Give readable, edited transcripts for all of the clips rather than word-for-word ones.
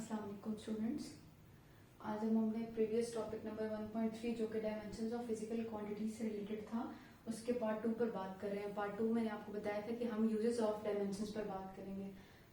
अस्सलाम वालेकुम स्टूडेंट्स। आज हम अपने प्रीवियस टॉपिक नंबर 1.3 जो कि डायमेंशंस ऑफ फिजिकल क्वांटिटी से रिलेटेड था उसके पार्ट 2 पर बात कर रहे हैं। पार्ट 2 मैंने आपको बताया था कि हम यूजेस ऑफ डायमेंशंस पर बात करेंगे।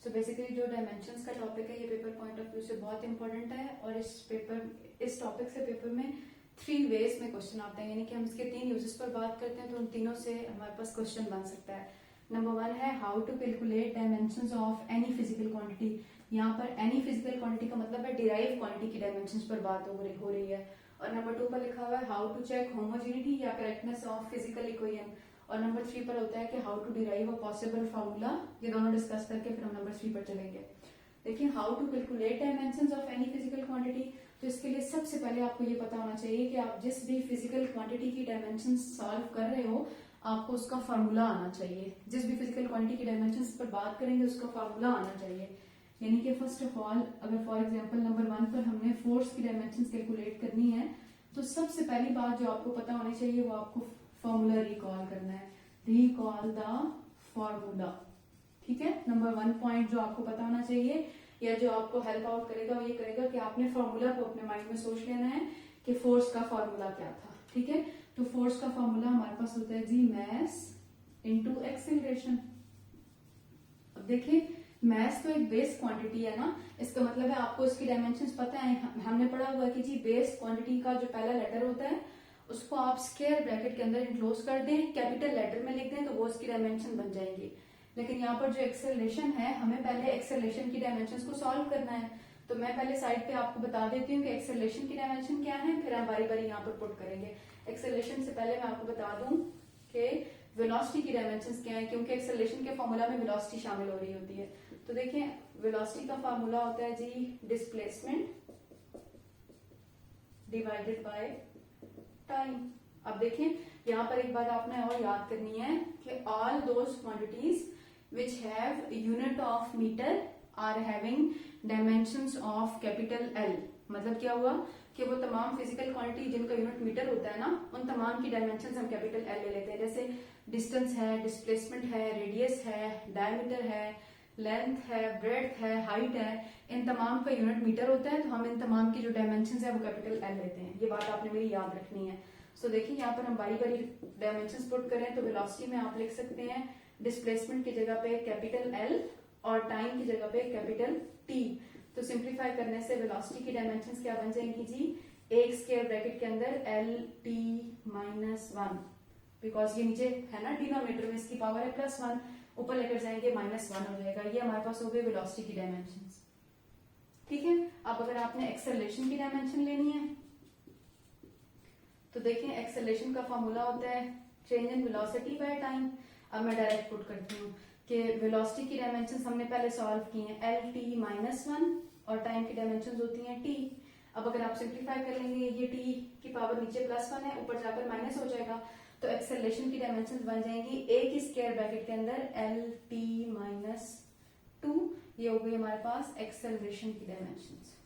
सो बेसिकली जो डायमेंशंस का टॉपिक है ये पेपर पॉइंट ऑफ व्यू से बहुत इंपॉर्टेंट है और इस टॉपिक से पेपर में 3 वेज में क्वेश्चन आते हैं, यानी कि हम इसके 3 यूजेस पर बात करते हैं तो उन तीनों से हमारे पास क्वेश्चन बन सकता है। नंबर 1 है how to calculate dimensions of any physical quantity. यहाँ पर एनी फिजिकल क्वांटिटी का मतलब है डिराइव क्वांटिटी की डायमेंशंस पर बात हो रही है। और नंबर 2 पर लिखा हुआ है हाउ टू चेक होमोजेनिटी या करेक्टनेस ऑफ फिजिकल इक्वेशन। और नंबर 3 पर होता है कि how to derive a possible formula. ये दोनों डिस्कस करके फिर हम नंबर 3 पर चलेंगे। देखिए how to calculate dimensions of any physical quantity, तो इसके लिए सबसे पहले आपको ये पता होना चाहिए कि आप जिस भी फिजिकल क्वांटिटी की डायमेंशन सॉल्व कर रहे हो आपको उसका फार्मूला आना चाहिए। जिस भी फिजिकल क्वांटिटी की डायमेंशंस पर बात करेंगे उसका फार्मूला आना चाहिए। यानी कि फर्स्ट ऑफ ऑल अगर फॉर एग्जांपल नंबर 1 पर हमने फोर्स की डायमेंशंस कैलकुलेट करनी है तो सबसे पहली बात जो आपको पता होनी चाहिए वो आपको फार्मूला रिकॉल करना है। रिकॉल द फार्मूला, ठीक है। नंबर 1 पॉइंट जो आपको पता होना चाहिए या जो आपको हेल्प आउट करेगा वो ये करेगा कि आपने फार्मूला को अपने माइंड में सोच लेना है कि फोर्स का फार्मूला क्या था, ठीक है। तो फोर्स का फार्मूला हमारे पास होता है जी मैस इनटू एक्सेलरेशन। अब देखिए मैस तो एक बेस क्वांटिटी है ना, इसका मतलब है आपको इसकी डायमेंशंस पता है। हमने पढ़ा हुआ है कि जी बेस क्वांटिटी का जो पहला लेटर होता है उसको आप स्क्वायर ब्रैकेट के अंदर इनक्लोज कर दें, कैपिटल लेटर में लिख दें तो वो उसकी डायमेंशन बन जाएंगी। लेकिन यहाँ पर जो एक्सेलरेशन है हमें पहले एक्सेलरेशन की डायमेंशंस को सॉल्व करना है। तो मैं पहले साइड पे आपको बता देती हूँ कि एक्सेलरेशन की डायमेंशन क्या है, फिर हम बारी बारी यहाँ पर पुट करेंगे। एक्सेलरेशन से पहले मैं आपको बता दूं कि वेलोसिटी की डायमेंशंस क्या है, क्योंकि एक्सेलरेशन के फॉर्मूला में वेलोसिटी शामिल हो रही होती है। तो देखिए वेलोसिटी का फॉर्मूला होता है जी डिस्प्लेसमेंट डिवाइडेड बाय टाइम। अब देखिए यहाँ पर एक बात आपने और याद करनी है कि all those quantities which have unit of metre are having dimensions of capital L. मतलब क्या हुआ कि वो तमाम फिजिकल क्वांटिटी जिनका यूनिट मीटर होता है ना उन तमाम की डायमेंशंस हम कैपिटल एल ले लेते हैं। जैसे डिस्टेंस है, डिस्प्लेसमेंट है, रेडियस है, डायमीटर है, लेंथ है, ब्रेड्थ है, हाइट है, इन तमाम का यूनिट मीटर होता है। तो हम इन तमाम की जो डायमेंशंस है वो कैपिटल एल लेते हैं। ये बात आपने मेरी याद रखनी है। सो देखिए यहाँ पर हम बारी बारी डायमेंशंस पुट करें तो वेलोसिटी में आप लिख सकते हैं डिस्प्लेसमेंट की जगह पे कैपिटल एल और टाइम की जगह पे कैपिटल टी। तो सिंप्लीफाई करने से वेलोसिटी की डायमेंशंस क्या बन जाएंगी जी, एक स्क्वायर ब्रैकेट के अंदर एल टी माइनस 1, बिकॉज ये नीचे है ना डिनोमिनेटर में इसकी पावर है +1, ऊपर लेकर जाएंगे -1 हो जाएगा। ये हमारे पास हो गई वेलोसिटी की डायमेंशंस, ठीक है। अब अगर आपने एक्सेलरेशन की डायमेंशन लेनी है तो देखिए एक्सेलरेशन का फॉर्मूला होता है change in velocity by time. अब मैं डायरेक्ट पुट करती हूँ कि वेलोसिटी की डायमेंशंस हमने पहले सॉल्व की हैं एल टी -1 और टाइम की डायमेंशंस होती हैं टी। अब अगर आप सिंप्लीफाई कर लेंगे ये टी की पावर नीचे +1 है, ऊपर जाकर माइनस हो जाएगा। तो एक्सेलरेशन की डायमेंशंस बन जाएंगी एक ही स्क्वायर ब्रैकेट के अंदर एल टी -2। ये हो गई हमारे पास एक्सेलरेशन की डायमेंशंस,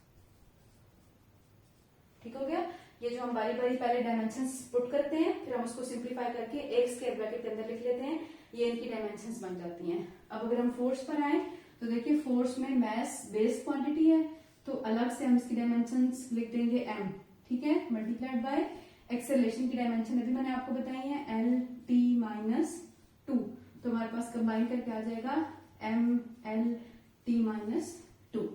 ठीक हो गया। ये जो हम बारी बारी पहले डायमेंशंस पुट करते हैं फिर हम उसको सिंप्लीफाई करके एक स्क्वायर ब्रैकेट के अंदर लिख लेते हैं, ये इनकी डायमेंशंस बन जाती हैं। अब अगर हम फोर्स पर आए तो देखिए फोर्स में मैस बेस क्वांटिटी है तो अलग से हम इसकी डायमेंशंस लिख देंगे m, ठीक है, मल्टीप्लाइड बाय एक्सेलरेशन की डायमेंशन अभी मैंने आपको बताई है एल टी -2। तो हमारे पास कंबाइन करके आ जाएगा m l t -2,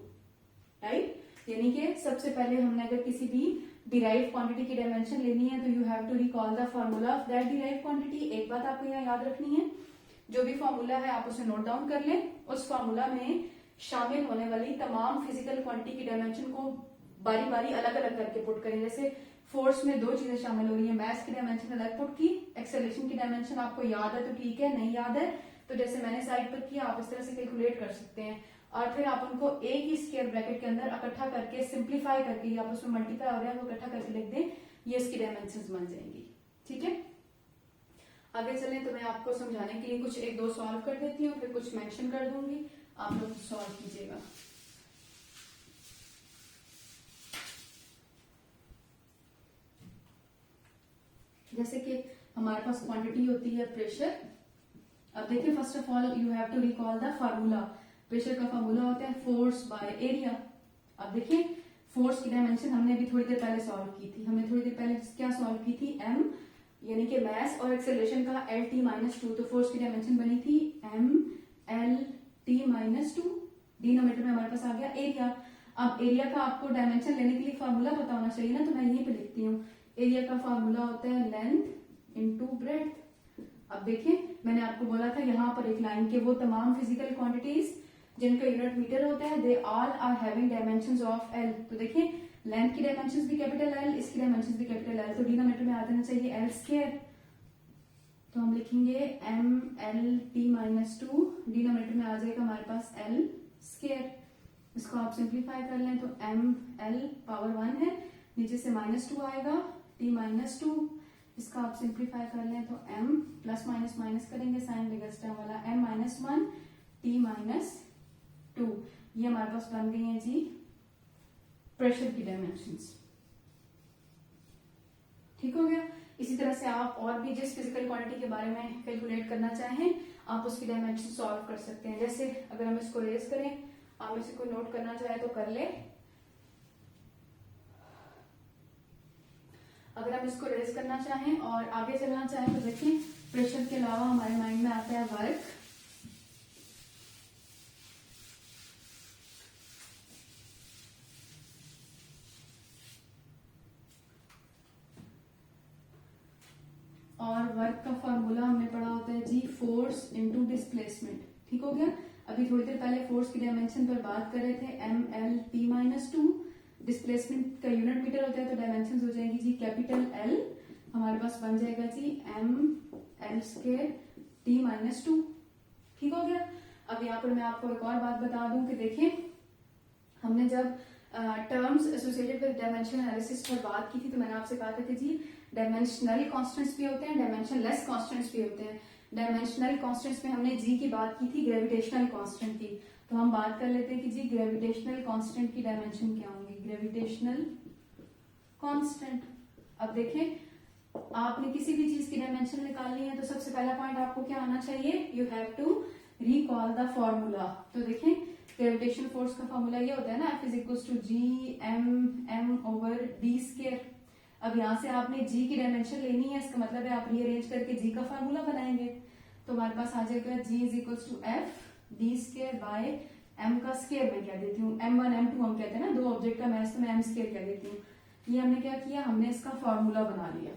राइट। यानी कि सबसे पहले हमने अगर किसी भी डिराइव क्वांटिटी की डायमेंशन लेनी है तो you have to recall the formula of that derive quantity. एक बात आपको यहाँ याद रखनी है, जो भी फार्मूला है आप उसे नोट डाउन कर लें। उस फार्मूला में शामिल होने वाली तमाम फिजिकल क्वांटिटी की डायमेंशन को बारी बारी अलग अलग करके पुट करें। जैसे फोर्स में 2 चीजें शामिल हो रही है, मैस की डायमेंशन अलग पुट की, एक्सेलरेशन की डायमेंशन आपको याद है तो ठीक है, नहीं याद है तो जैसे मैंने साइड पर किया आप इस तरह से कैलकुलेट कर सकते हैं। और फिर आप उनको एक ही स्क्वायर ब्रैकेट के अंदर इकट्ठा करके सिंप्लीफाई करके आप उसमें मल्टीप्लाई हो रहा है वो इकट्ठा करके लिख दें, ये इसकी डायमेंशंस बन जाएंगी, ठीक है। आगे चलें तो मैं आपको समझाने के लिए कुछ 1-2 सॉल्व कर देती हूँ, फिर कुछ मेंशन कर दूंगी, आप लोग सॉल्व कीजिएगा। जैसे कि हमारे पास क्वांटिटी होती है प्रेशर। अब देखिए first of all you have to recall the formula. Pressure का फार्मूला होता है फोर्स बाय एरिया। अब देखिए फोर्स की डायमेंशन हमने अभी थोड़ी देर पहले सॉल्व की थी। हमने थोड़ी देर पहले क्या सॉल्व की थी, m यानी कि मास और एक्सेलरेशन का LT-2। तो फोर्स की डायमेंशन बनी थी MLT-2। डिनोमिनेटर में हमारे पास आ गया एरिया। अब एरिया का आपको डायमेंशन लेने के लिए फार्मूला पता होना चाहिए ना, तो मैं यहीं पे लिखती हूँ। एरिया का फार्मूला होता है लेंथ इनटू ब्रेड्थ। अब देखिए मैंने आपको बोला था यहाँ पर एक लाइन के वो तमाम फिजिकल क्वांटिटीज जिनका यूनिट मीटर होता है, they all are having dimensions of L। तो देखिए लेंथ की डायमेंशंस भी कैपिटल L, इसकी डायमेंशंस भी कैपिटल L, तो डिनोमिनेटर में आ जाना चाहिए L स्क्वायर। तो हम लिखेंगे MLT-2, डिनोमिनेटर में आ जाएगा हमारे पास L स्क्वायर। इसको आप सिंप्लीफाई कर लें तो ML पावर 1 है, नीचे से -2 आएगा, T-2। इसका आप सिंप्लीफाई कर लें तो M प्लस माइनस माइनस करेंगे, साइन बिगेस्ट टर्म वाला M-1 T-2। ये हमारे पास बन गई है जी प्रेशर की डायमेंशंस। ठीक हो गया। इसी तरह से आप और भी जिस फिजिकल क्वांटिटी के बारे में कैलकुलेट करना चाहें आप उसकी डायमेंशन सॉल्व कर सकते हैं। जैसे अगर हम इसको रेज करें, आप में से कोई नोट करना चाहे तो कर ले। अगर हम इसको रेज करना चाहें और आगे चलना चाहें तो देखिए प्रेशर के अलावा हमारे माइंड में आता है वर्क। और वर्क का फॉर्मूला हमने पढ़ा होता है जी फोर्स इनटू डिस्प्लेसमेंट। ठीक हो गया। अभी थोड़ी देर पहले फोर्स की डायमेंशन पर बात कर रहे थे, MLT-2। डिस्प्लेसमेंट का यूनिट मीटर होता है तो डायमेंशन हो जाएंगी जी कैपिटल L। हमारे पास बन जाएगा जी ML स्क्वायर T-2। ठीक हो गया। अब यहाँ पर मैं आपको एक और बात बता दूं कि देखिए हमने जब terms associated with dimension analysis पर बात की थी तो मैंने आपसे कहा था कि जी डायमेंशनल कांस्टेंट्स भी होते हैं, डायमेंशनलेस कांस्टेंट्स भी होते हैं। डायमेंशनल कांस्टेंट्स में हमने जी की बात की थी, ग्रेविटेशनल कांस्टेंट की। तो हम बात कर लेते हैं कि जी ग्रेविटेशनल कांस्टेंट की डायमेंशन क्या होंगी। ग्रेविटेशनल कांस्टेंट, अब देखिए आपने किसी भी चीज की डायमेंशन निकालनी है तो सबसे पहला पॉइंट आपको क्या आना चाहिए, you have to recall the formula. तो देखिए ग्रेविटेशनल फोर्स का फॉर्मूला ये होता है ना, F is to G M over D square. अब यहाँ से आपने g की डायमेंशन लेनी है, इसका मतलब है आप रीअरेंज करके g का फार्मूला बनाएंगे। तो हमारे पास आ जाएगा g is equal to F D square by m का स्क्वायर मैं कह देती हूँ, m1 m2 हम कहते हैं ना, दो ऑब्जेक्ट का मैथ तो मैं m स्क्वायर कह देती हूँ। ये हमने क्या किया, हमने इसका फॉर्मूला बना लिया।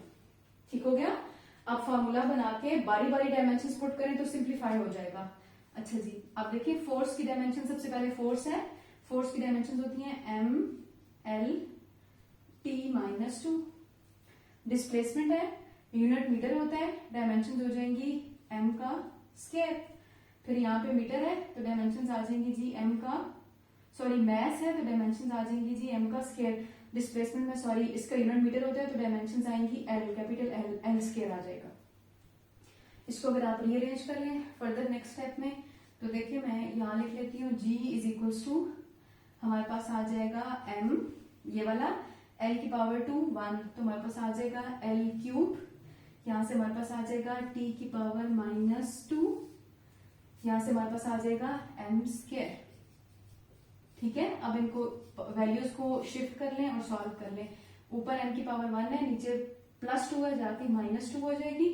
ठीक हो गया। अब फॉर्मूला बना के बारी बारी डायमेंशन पुट करें तो सिंप्लीफाई हो जाएगा। अच्छा जी, अब देखिए फोर्स की डायमेंशन, सबसे पहले फोर्स है, फोर्स की डायमेंशन होती है MLT-2। डिस्प्लेसमेंट है, यूनिट मीटर होता है, डायमेंशन हो जाएंगी m का स्क्वायर। फिर यहाँ पे मीटर है तो डायमेंशन आ जाएंगी जी m का, सॉरी मैस है तो डायमेंशन आ जाएंगी जी m का स्क्वायर। डिस्प्लेसमेंट में सॉरी इसका यूनिट मीटर होता है तो डायमेंशन आएंगी L, कैपिटल L स्क्वायर आ जाएगा। इसको अगर आप रीअरेंज कर लें फर्दर नेक्स्ट स्टेप में तो देखिए मैं यहाँ लिख लेती हूँ g इज इक्वल टू हमारे पास आ जाएगा m ये वाला L की पावर 2 1, तो हमारे पास आ जाएगा L क्यूब, यहाँ से हमारे पास आ जाएगा t की पावर -2, यहाँ से हमारे पास आ जाएगा m स्क्वायर। ठीक है। अब इनको वैल्यूज को शिफ्ट कर लें और सॉल्व कर लें। ऊपर m की पावर 1 है, नीचे +2 है, जाके -2 हो जाएगी।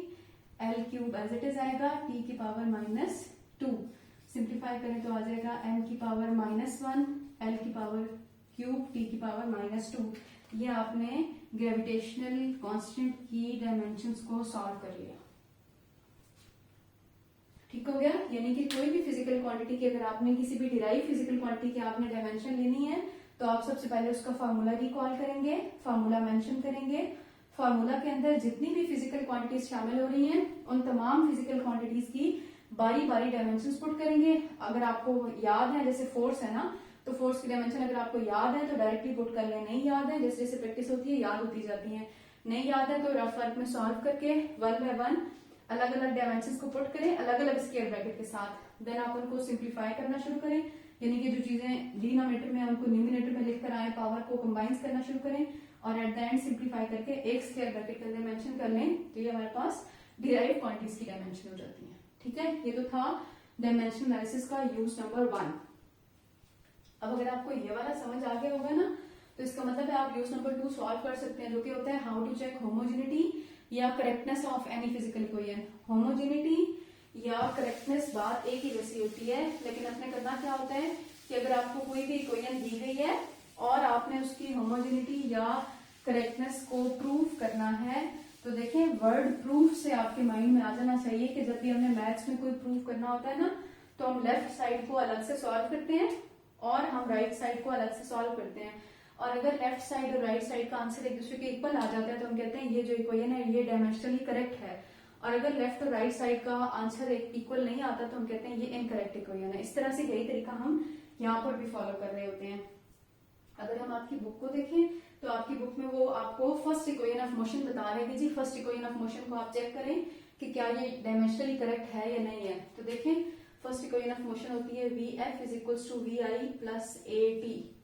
L cube as it is आएगा, t की पावर -2 सिंप्लीफाई करें तो आ जाएगा m की पावर -1 L की पावर क्यूब t की पावर -2। ये आपने ग्रेविटेशनल कांस्टेंट की डायमेंशंस को सॉल्व कर लिया। ठीक हो गया। यानी कि कोई भी फिजिकल क्वांटिटी की अगर आपने किसी भी डिराइव फिजिकल क्वांटिटी की आपने डायमेंशन लेनी है तो आप सबसे पहले उसका फॉर्मूला रिकॉल करेंगे, फॉर्मूला मेंशन करेंगे। फॉर्मूला के अंदर जितनी भी फिजिकल क्वांटिटीज शामिल हो रही हैं उन तमाम फिजिकल क्वांटिटीज की बारी बारी डायमेंशन पुट करेंगे। अगर आपको याद है, जैसे फोर्स है ना, तो फोर्स की डायमेंशन अगर आपको याद है तो डायरेक्टली पुट कर लें, नहीं याद है जैसे जैसे प्रैक्टिस होती है याद होती जाती है, नहीं याद है तो रफ वर्क में सॉल्व करके 1 बाय 1 अलग अलग डायमेंशन को पुट करें अलग अलग स्क्वायर ब्रैकेट के साथ। देन आप उनको सिंप्लीफाई करना शुरू करें, यानी कि जो चीजें डिनोमिनेटर में उनको न्यूमिनेटर में लिखकर आए पावर को कंबाइन करना शुरू करें और एट द एंड सिंप्लीफाई करके एक स्क्वायर ब्रैकेट के अंदर मेंशन कर लें तो ये हमारे पास डिराइव क्वांटिटीज की डायमेंशन हो जाती है। ठीक है। ये तो था डायमेंशन एनालिसिस का यूज नंबर 1। अब अगर आपको ये वाला समझ आ गया होगा ना, तो इसका मतलब है आप यूज नंबर 2 सॉल्व कर सकते हैं, जो कि होता है हाउ टू चेक होमोजेनिटी या correctness of any physical equation. Homogeneity या करेक्टनेस बात एक ही जैसी होती है, लेकिन अपने करना क्या होता है कि अगर आपको कोई भी इक्वेशन दी गई है और आपने उसकी होमोजेनिटी या करेक्टनेस को प्रूव करना है, तो देखिए वर्ड प्रूफ से आपके माइंड में आ जाना चाहिए कि जब भी हमें मैथ्स में कोई प्रूफ करना होता है ना, तो हम लेफ्ट साइड को अलग से सॉल्व करते हैं और हम राइट साइड को अलग से सॉल्व करते हैं। और अगर लेफ्ट साइड और राइट साइड का आंसर एक दूसरे के इक्वल आ जाता है तो हम कहते हैं ये जो इक्वेशन है ये डायमेंशनली करेक्ट है। और अगर लेफ्ट और राइट साइड का आंसर एक इक्वल नहीं आता तो हम कहते हैं ये इनकरेक्ट इक्वेशन है। इस तरह से यही तरीका हम यहाँ पर भी फॉलो कर रहे होते हैं। अगर हम आपकी बुक को देखें तो आपकी बुक में वो आपको फर्स्ट इक्वेशन ऑफ मोशन बता रहे हैं जी, फर्स्ट इक्वेशन ऑफ मोशन को आप चेक करें कि क्या ये डायमेंशनली करेक्ट है या नहीं है। तो देखें फर्स्ट इक्वेशन ऑफ मोशन होती है V F is equals to V I plus A T.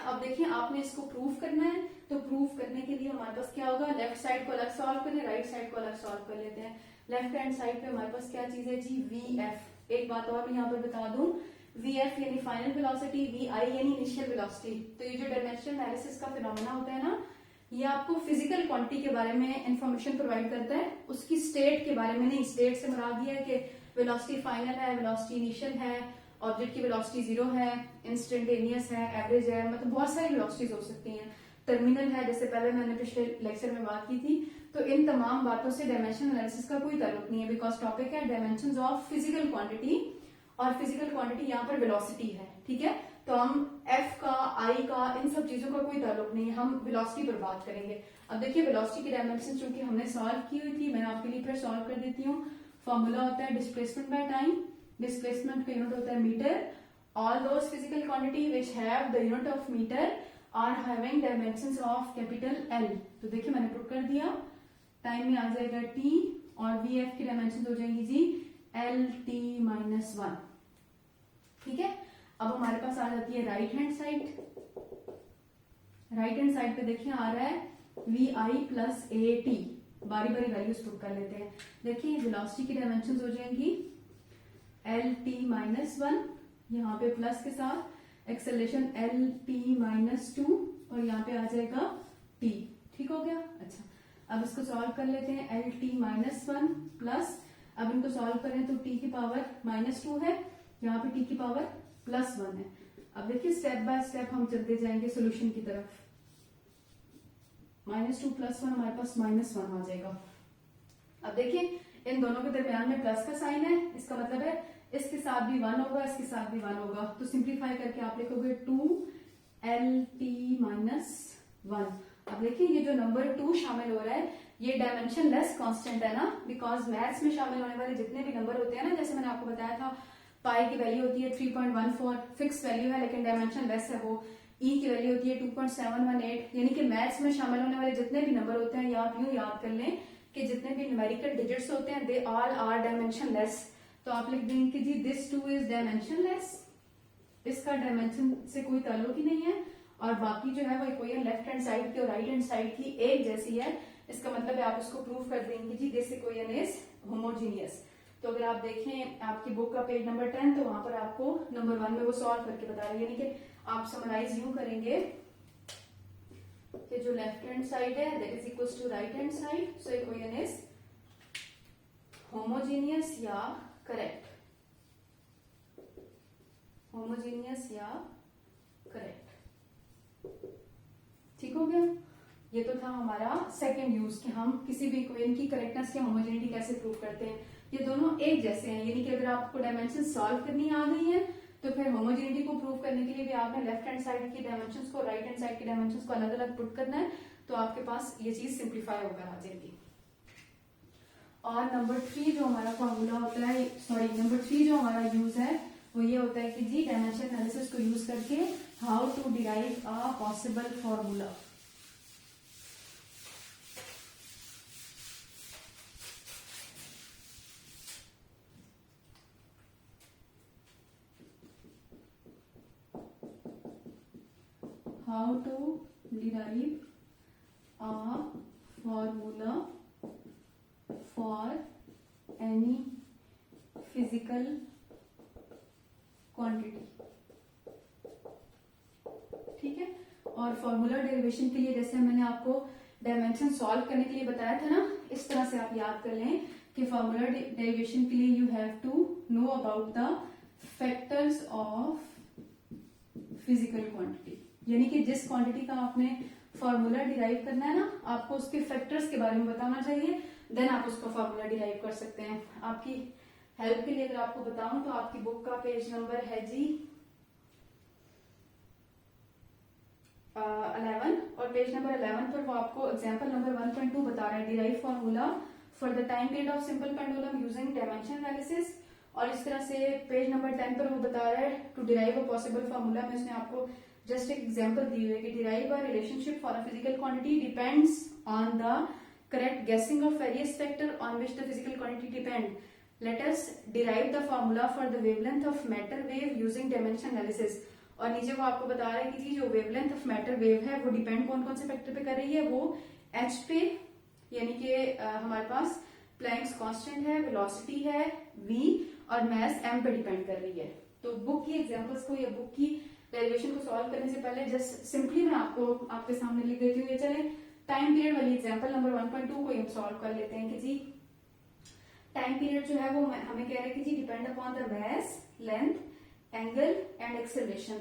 अब देखिए आपने इसको प्रूव करना है, तो प्रूव करने के लिए हमारे पास क्या होगा, लेफ्ट साइड को अलग सॉल्व करें, राइट साइड को अलग सॉल्व कर लेते हैं। लेफ्ट हैंड साइड पे हमारे पास क्या चीज है जी, वी एफ। एक बात और मैं यहाँ पर बता दूं, वी एफ यानी फाइनल वेलोसिटी, वी आई यानी इनिशियल वेलोसिटी। तो ये जो डायमेंशनल एनालिसिस का फिनोमेना होता है ना, ये आपको फिजिकल क्वांटिटी के बारे में इंफॉर्मेशन प्रोवाइड करता है, उसकी स्टेट के बारे में नहीं। स्टेट से मुराद ये है कि वेलोसिटी फाइनल है, वेलोसिटी इनिशियल है, ऑब्जेक्ट की वेलोसिटी 0 है, इंस्टेंटेनियस है, एवरेज है, मतलब बहुत सारी वेलोसिटीज हो सकती हैं, टर्मिनल है, जैसे पहले मैंने पिछले लेक्चर में बात की थी। तो इन तमाम बातों से डायमेंशन एनालिसिस का कोई ताल्लुक नहीं है, बिकॉज टॉपिक है डायमेंशंस ऑफ फिजिकल क्वांटिटी, और फिजिकल क्वांटिटी यहाँ पर वेलोसिटी है, ठीक है। तो हम एफ का, आई का, इन सब चीजों का कोई ताल्लुक नहीं है, हम वेलोसिटी पर बात करेंगे। अब देखिए वेलोसिटी की डायमेंशन चूंकि हमने सॉल्व की हुई थी, मैं आपके लिए फिर सॉल्व कर देती हूँ। फॉर्मूला होता है डिस्प्लेसमेंट बाय टाइम, डिस्प्लेसमेंट का यूनिट होता है metre. All those physical quantity which have the unit of metre are having dimensions of capital L. तो देखिए मैंने पुट कर दिया, टाइम में आ जाएगा टी और वी एफ की डायमेंशन हो जाएंगी जी एल टी माइनस 1, ठीक है। अब हमारे पास आ जाती है right hand side. Right hand side पे देखिए आ रहा है V I plus A T, बारी बारी वैल्यूज पुट कर लेते हैं। देखिए वेलोसिटी की डायमेंशन हो जाएंगी एल टी माइनस 1, यहाँ पे प्लस के साथ एक्सेलरेशन एल टी माइनस 2 और यहाँ पे आ जाएगा टी, ठीक हो गया। अच्छा अब इसको सॉल्व कर लेते हैं, एल टी माइनस 1 प्लस, अब इनको सॉल्व करें तो टी की पावर माइनस 2 है, यहाँ पे टी की पावर प्लस 1 है। अब देखिए स्टेप बाय स्टेप हम चलते जाएंगे सोल्यूशन की तरफ। -2 + 1 हमारे पास -1 आ जाएगा। अब देखिए इन दोनों के दरमियान में प्लस का साइन है, इसका मतलब है इसके साथ भी 1 होगा, इसके साथ भी 1 होगा, तो सिंप्लीफाई करके आप लिखोगे 2LT-1। अब देखिए ये जो नंबर 2 शामिल हो रहा है ये डायमेंशन लेस कांस्टेंट है ना, बिकॉज मैथ्स में शामिल होने वाले जितने भी नंबर होते हैं ना, जैसे मैंने आपको बताया था पाई की वैल्यू होती है 3.14, फिक्स वैल्यू है लेकिन डायमेंशन लेस है वो। ई की वैल्यू होती है 2.718, यानी कि मैथ्स में शामिल होने वाले जितने भी नंबर होते हैं, या आप यूं याद कर लें कि जितने भी न्यूमेरिकल डिजिट्स होते हैं they all are dimensionless. तो आप लिख देंगे कि जी दिस 2 इज डायमेंशन लेस, इसका डायमेंशन से कोई ताल्लुक ही नहीं है, और बाकी जो है वो इक्वेशन लेफ्ट हैंड साइड की और राइट हैंड साइड की एक जैसी है। इसका मतलब है आप इसको प्रूव कर देंगे जी दिस इक्वेशन इज होमोजीनियस। तो अगर आप देखें आपकी बुक का पेज नंबर 10, तो वहां पर आपको नंबर 1 में वो सॉल्व करके बता रही है, यानी कि आप समराइज यूं करेंगे कि जो लेफ्ट हैंड साइड है that is equals to right hand side, so equation is homogeneous या करेक्ट, होमोजीनियस या करेक्ट, ठीक हो गया। ये तो था हमारा सेकंड यूज कि हम किसी भी इक्वेशन की करेक्टनेस या होमोजेनिटी कैसे प्रूव करते हैं। ये दोनों एक जैसे हैं, यानी कि अगर आपको डायमेंशन सॉल्व करनी आ गई है तो फिर होमोजेनिटी को प्रूव करने के लिए भी आपने लेफ्ट हैंड साइड की डायमेंशंस को राइट हैंड साइड की डायमेंशंस को अलग अलग पुट करना है, तो आपके पास ये चीज सिंप्लीफाई होकर आ जाएगी। और नंबर 3 जो हमारा फॉर्मूला होता है, नंबर 3 जो हमारा यूज है वो ये होता है कि जी डायमेंशन एनालिसिस को यूज करके how to derive a possible formula. How to derive a formula for any physical quantity, ठीक है। और फॉर्मूला डेरिवेशन के लिए जैसे मैंने आपको डायमेंशन सॉल्व करने के लिए बताया था ना, इस तरह से आप याद कर लें कि फॉर्मूला डेरिवेशन के लिए you have to know about the factors of physical quantity, यानी कि जिस क्वांटिटी का आपने फॉर्मूला डिराइव करना है ना, आपको उसके फैक्टर्स के बारे में बताना चाहिए, देन आप उसका फॉर्मूला डिराइव कर सकते हैं। आपकी हेल्प के लिए अगर आपको बताऊं तो आपकी बुक का पेज नंबर है जी 11, और पेज नंबर 11 पर वो आपको एग्जांपल नंबर 1.2 बता रहा है, derive formula for the time period of simple pendulum using dimension analysis. और इस तरह से पेज नंबर 10 पर वो बता रहा है to derive a possible formula में उसने आपको जस्ट एक एग्जांपल दी हुई है कि derive a relationship for a physical quantity depends on the correct guessing of various factor on which the physical quantity depend. Let us derive the formula for the wavelength of matter wave using dimension analysis. और नीचे वो आपको बता रहा है कि जी जो wavelength of matter wave है वो डिपेंड कौन कौन से फैक्टर पे कर रही है, वो h पे, यानी कि हमारे पास प्लैंक्स कांस्टेंट है, वेलोसिटी है v, और मास m पे डिपेंड कर रही है। तो बुक की एग्जांपल्स को या बुक की डेरिवेशन को सॉल्व करने से पहले जस्ट सिंपली मैं आपको आपके सामने लिख देती हूँ। ये चले टाइम पीरियड वाली एग्जांपल नंबर 1.2 को हम सॉल्व कर लेते हैं कि जी टाइम पीरियड जो है वो हमें कह रहे हैं कि जी depend upon the mass, length, angle and acceleration.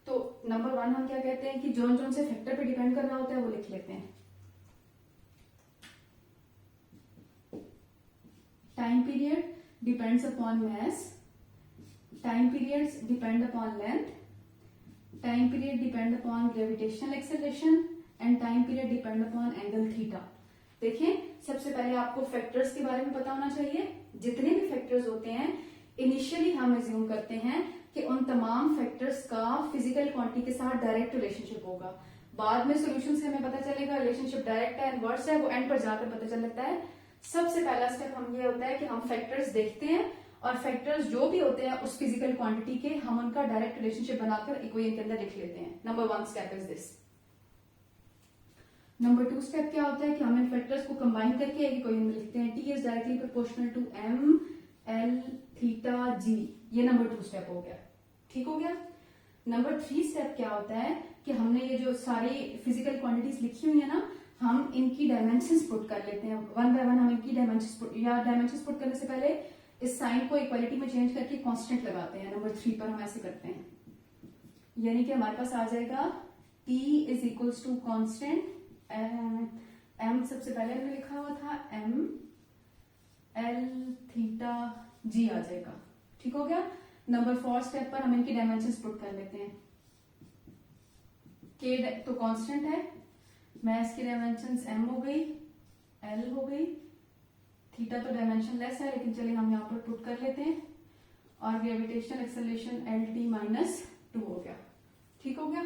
तो नंबर 1 हम क्या कहते हैं कि जोन जोन से फैक्टर पे डिपेंड कर रहा होता है वो लिख लेते हैं। Time period depends upon mass, time periods depend upon length, time period depend upon gravitational acceleration and time period depend upon angle theta. देखिए सबसे पहले आपको फैक्टर्स के बारे में पता होना चाहिए। जितने भी फैक्टर्स होते हैं इनिशियली हम एज्यूम करते हैं कि उन तमाम फैक्टर्स का फिजिकल क्वांटिटी के साथ डायरेक्ट रिलेशनशिप होगा। बाद में सॉल्यूशन से हमें पता चलेगा रिलेशनशिप डायरेक्ट है, इनवर्स है, वो एंड पर जाकर पता चल लगता है। सबसे पहला स्टेप हम ये होता है कि हम फैक्टर्स देखते हैं और फैक्टर्स जो भी होते हैं उस फिजिकल क्वांटिटी के हम उनका डायरेक्ट रिलेशनशिप बनाकर इक्वेशन के अंदर लिख लेते हैं। Number 1 step is this. Number 2 step क्या होता है कि हम इन फैक्टर्स को कंबाइन करके एक इक्वेशन में लिखते हैं, T is directly proportional to M L theta G. ये नंबर 2 स्टेप हो गया, ठीक हो गया। नंबर 3 स्टेप क्या होता है कि हमने ये जो सारी फिजिकल क्वांटिटीज लिखी हुई है ना, हम इनकी डायमेंशंस पुट कर लेते हैं वन बाय वन। हम इनकी डायमेंशंस पुट या डायमेंशंस पुट करने से पहले इस साइन को इक्वालिटी में चेंज करके कांस्टेंट लगाते हैं। नंबर 3 पर हम ऐसे करते हैं, यानी कि हमारे पास आ जाएगा t is equals to constant m, सबसे पहले हमने लिखा हुआ था m l थीटा g आ जाएगा, ठीक हो गया। नंबर 4 स्टेप पर हम इनकी डायमेंशंस पुट कर लेते हैं। k तो कांस्टेंट है, मास की डायमेंशंस m हो गई, l हो गई, थीटा तो डायमेंशन लेस है लेकिन चलिए हम यहाँ पर पुट कर लेते हैं, और ग्रेविटेशनल एक्सेलरेशन lt माइनस 2 हो गया, ठीक हो गया।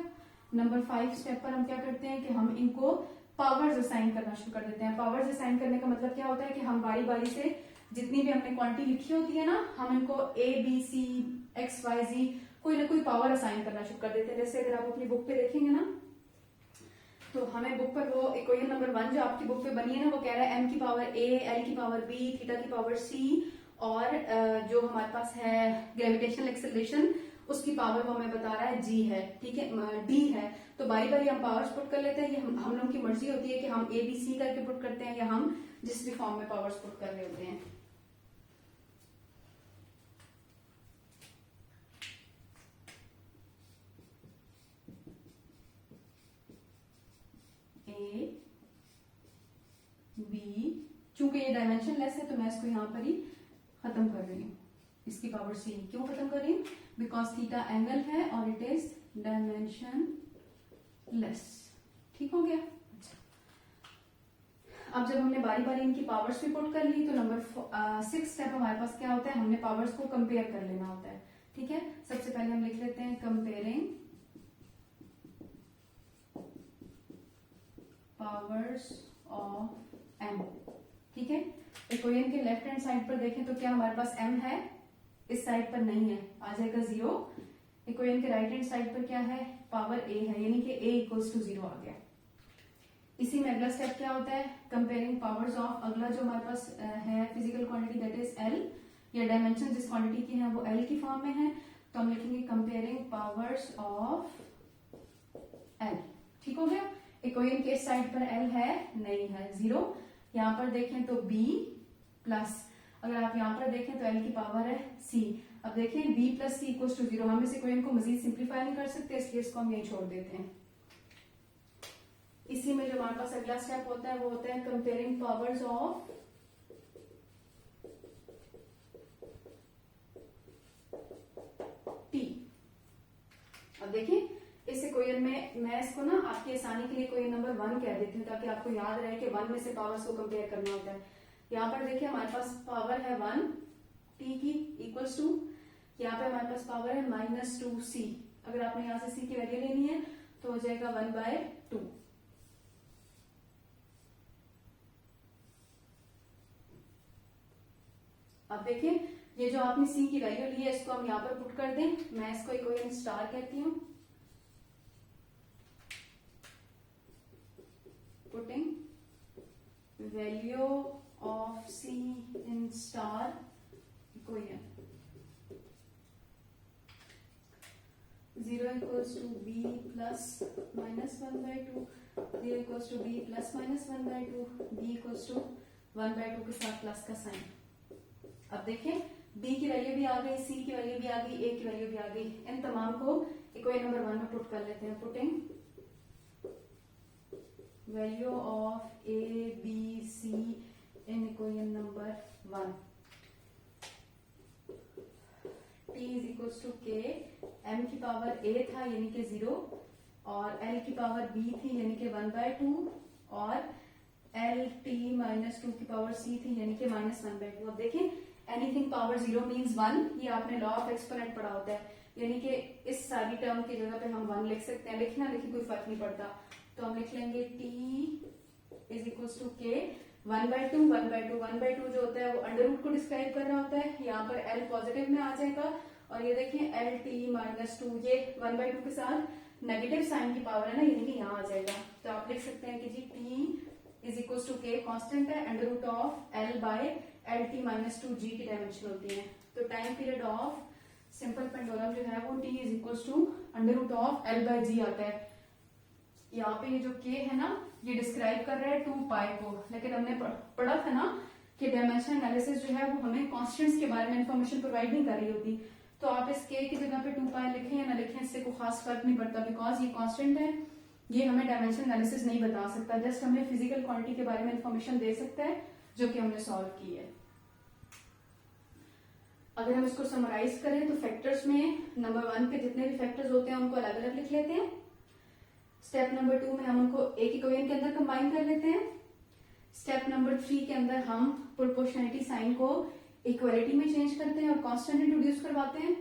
नंबर 5 स्टेप पर हम क्या करते हैं कि हम इनको पावर्स असाइन करना शुरू कर देते हैं। पावर्स असाइन करने का मतलब क्या होता है कि हम बारी बारी से जितनी भी हमने क्वांटिटी लिखी होती है ना, हम इनको a b c x y z कोई ना कोई पावर असाइन करना शुरू कर देते हैं। जैसे अगर आप अपनी बुक पे देखेंगे ना, तो हमें बुक पर वो इक्वेशन नंबर 1 जो आपकी बुक पे बनी है ना, वो कह रहा है m की पावर a, l की पावर b, थीटा की पावर c, और जो हमारे पास है ग्रेविटेशनल एक्सेलरेशन उसकी पावर वो हमें बता रहा है g है, ठीक है, d है। तो बारी बारी हम पावर्स पुट कर लेते हैं। ये हम लोगों की मर्जी होती है कि हम a b c करके पुट करते हैं या हम जिस भी फॉर्म में पावर्स पुट कर रहे होते हैं। a b, चूंकि ये डायमेंशन लेस है तो मैं इसको यहाँ पर ही खत्म कर रही हूँ। इसकी पावर c क्यों खत्म कर रही हूँ? बिकॉज थीटा एंगल है और इट इज डायमेंशन लेस, ठीक हो गया। अच्छा, अब जब हमने बारी बारी इनकी पावर्स भी पुट कर ली तो नंबर 6 स्टेप हमारे पास क्या होता है, हमने पावर्स को कंपेयर कर लेना होता है, ठीक है। सबसे पहले हम लिख लेते हैं कंपेयरिंग पावर्स ऑफ m, ठीक है। इक्वेशन के लेफ्ट हैंड साइड पर देखें तो क्या हमारे पास m है, इस साइड पर नहीं है, आ जाएगा 0। इक्वेशन के राइट हैंड साइड पर क्या है, पावर a है, यानी कि a इक्वल्स टू 0 आ गया। इसी में अगला स्टेप क्या होता है, कंपेयरिंग पावर्स ऑफ, अगला जो हमारे पास है physical quantity that is l, या डायमेंशन जिस क्वांटिटी की है वो l की फॉर्म में है, तो तो हम लिखेंगे कंपेयरिंग पावर्स ऑफ एल। ठीक हो गया। इक्वेशन के साइड पर एल है नहीं है, 0। यहाँ पर देखें तो b प्लस, अगर आप यहाँ पर देखें तो एल की पावर है c। अब देखें b plus c equal to 0, हम इस इक्वेशन को मजीद सिंप्लीफाई नहीं कर सकते, इसलिए इसको हम यही छोड़ देते हैं। इसी में जो हमारे पास अगला स्टेप होता है वो होता है कंपेयरिंग पावर्स ऑफ t। अब देखिए इस इक्वेशन में मैं इसको ना आपकी आसानी के लिए इक्वेशन नंबर 1 कह देती हूँ, ताकि आपको याद रहे कि 1 में से पावर्स को कंपेयर करना होता है। यहाँ पर देखिए हमारे पास पावर है 1 t की इक्वल्स टू, यहाँ पे हमारे पास पावर है -2c। अगर आपने यहाँ से c की वैल्यू लेनी है तो हो जाएगा 1/2। अब देखिए ये जो आपने c की वैल्यू ली है इसको हम यहाँ पर पुट कर दें। मैं इसको इक्वेशन स्टार कहती हूँ। Putting value of c in star equation 0 equals to b plus minus 1/2, 0 equals to b plus minus 1/2, b equals to 1/2 के साथ प्लस का साइन। अब देखें b की वैल्यू भी आ गई, c की वैल्यू भी आ गई, a की वैल्यू भी आ गई। इन तमाम को इक्वेशन नंबर 1 में पुट कर लेते हैं। Putting value of a b c in equation number 1, t is equal to k, m की पावर a था यानी कि 0, और l की पावर b थी यानी कि 1/2, और l t माइनस 2 की पावर c थी यानी कि -1/2। अब देखें एनीथिंग पावर 0 मीन्स 1, ये आपने लॉ ऑफ एक्सपोनेंट पढ़ा होता है, यानी कि इस सारी टर्म की जगह पे हम 1 लिख सकते हैं। लिखना लिखी कोई फर्क नहीं पड़ता, तो हम लिख लेंगे t इज इक्वल टू के 1/2, 1/2, 1/2 जो होता है वो अंडर रूट को डिस्क्राइब कर रहा होता है। यहाँ पर l पॉजिटिव में आ जाएगा, और ये देखिए एल टी माइनस 2, ये 1/2 के साथ नेगेटिव साइन की पावर है ना, यानी कि यहाँ आ जाएगा। तो आप लिख सकते हैं कि जी t is equal to k constant है, under root of l by l t minus 2 g की डायमेंशन होती है। तो time period of simple pendulum जो है वो t is equal to under root of l by g आता है। यहाँ पे ये जो k है ना ये डिस्क्राइब कर रहा है 2 पाई को, लेकिन हमने पढ़ा था ना कि डायमेंशन एनालिसिस जो है वो हमें कॉन्स्टेंट्स के बारे में इंफॉर्मेशन प्रोवाइड नहीं कर रही होती। तो आप इस k की जगह पे 2 पाई लिखें या ना लिखें इससे कोई खास फर्क नहीं पड़ता, बिकॉज ये कांस्टेंट है, ये हमें डायमेंशन एनालिसिस नहीं बता सकता, जस्ट हमें फिजिकल क्वांटिटी के बारे में इंफॉर्मेशन दे सकता है जो कि हमने सॉल्व की है। अगर हम इसको समराइज करें तो फैक्टर्स में नंबर 1 पे जितने भी फैक्टर्स होते हैं उनको अलग अलग लिख लेते हैं। स्टेप नंबर 2 में हम उनको एक इक्वेशन के अंदर कंबाइन कर लेते हैं। स्टेप नंबर 3 के अंदर हम प्रोपोर्शनलिटी साइन को इक्वालिटी में चेंज करते हैं और कांस्टेंट इंट्रोड्यूस करवाते हैं।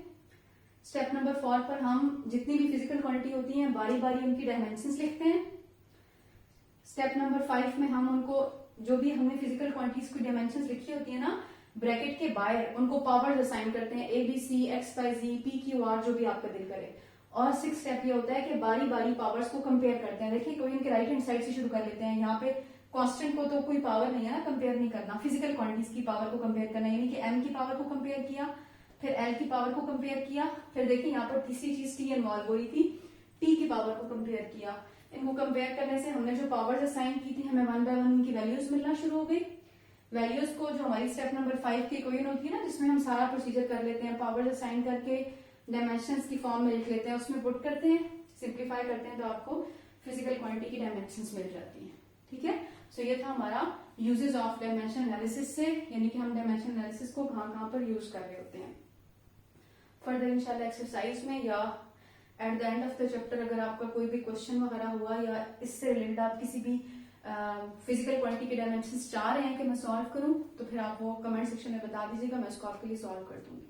स्टेप नंबर 4 पर हम जितनी भी फिजिकल क्वांटिटी होती हैं बारी बारी उनकी डायमेंशंस लिखते हैं। स्टेप नंबर 5 में हम उनको जो भी हमने फिजिकल क्वांटिटीज की डायमेंशंस लिखी होती है ना ब्रैकेट के बाहर उनको पावर्स असाइन करते हैं, A B C X Y Z P Q R जो भी आपका दिल करे। और 6 स्टेप ये होता है कि बारी बारी पावर्स को कंपेयर करते हैं। देखिए कोई इनके राइट हैंड साइड से शुरू कर लेते हैं। यहाँ पे कांस्टेंट को तो कोई पावर नहीं है ना, कंपेयर नहीं करना, फिजिकल क्वांटिटीज की पावर को कंपेयर करना, यानी कि m की पावर को कंपेयर किया, फिर l की पावर को कंपेयर किया, फिर देखिए यहाँ पर तीसरी चीज t इन्वॉल्व हो रही थी, t की पावर को कंपेयर किया। इनको कंपेयर करने से हमने जो पावर्स असाइन की थी हमें 1 बाय 1 उनकी वैल्यूज मिलना शुरू हो गई। वैल्यूज को जो हमारी स्टेप नंबर 5 की इक्वेशन होती है ना जिसमें हम सारा प्रोसीजर कर लेते हैं, पावर्स असाइन करके डायमेंशंस की फॉर्म में लिख लेते हैं, उसमें पुट करते हैं, सिंप्लीफाई करते हैं तो आपको फिजिकल क्वांटिटी की डायमेंशंस मिल जाती हैं। ठीक है, सो ये था हमारा यूजेस ऑफ डायमेंशन एनालिसिस से, यानी कि हम डायमेंशन एनालिसिस को कहाँ पर यूज कर रहे होते हैं। फर्दर इंशाल्लाह एक्सरसाइज में या at the end of the chapter अगर आपका कोई भी क्वेश्चन वगैरह हुआ या इससे रिलेटेड आप किसी भी फिजिकल क्वांटिटी के डायमेंशंस चाह रहे हैं कि मैं सॉल्व करूं तो फिर आप वो कमेंट सेक्शन में बता दीजिएगा, मैं उसको आपके लिए सॉल्व कर दूंगी।